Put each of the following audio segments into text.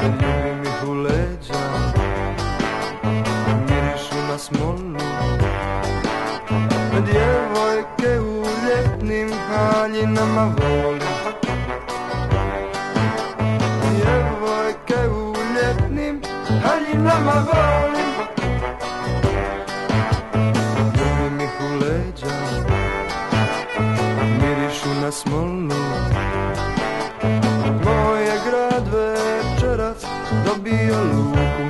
Ljubim ih u leđa, mirišu na smolu. Djevojke u ljetnim haljinama volim. Djevojke u ljetnim haljinama volim. Ljubim ih u leđa, mirišu na smolu. Moj je grad večeras dobio luku.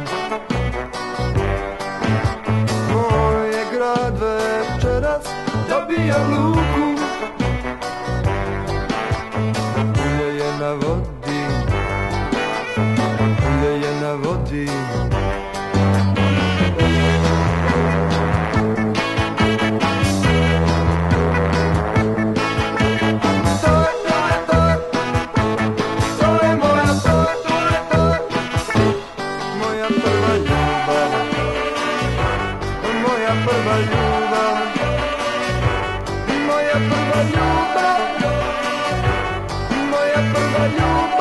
Moj je grad večeras dobio luku. Ulje je na vodi, ulje je na vodi. Prva ljubav, moja prva ljubav, moja prva ljubav.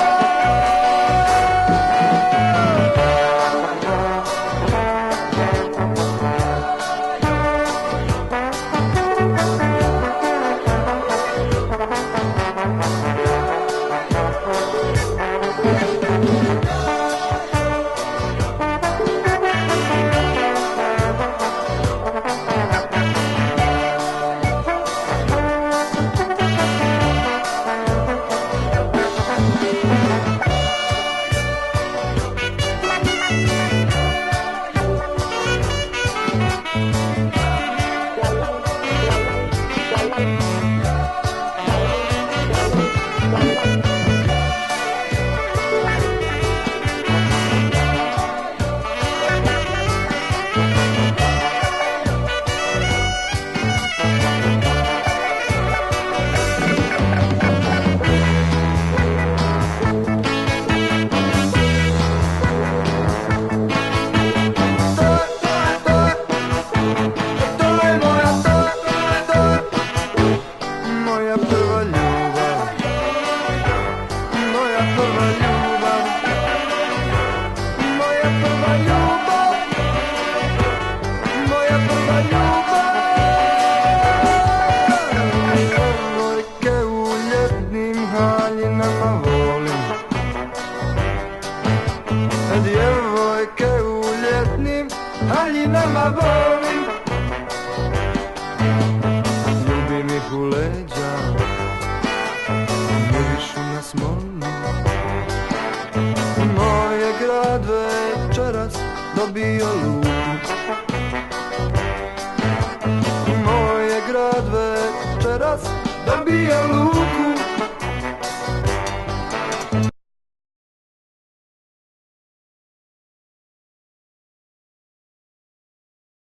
Djevojke u ljetnim haljinama volim. Ljubim ih u leđa, mirišu na smolu. Moj je grad večeras dobio luku. Moj je grad večeras dobio luku.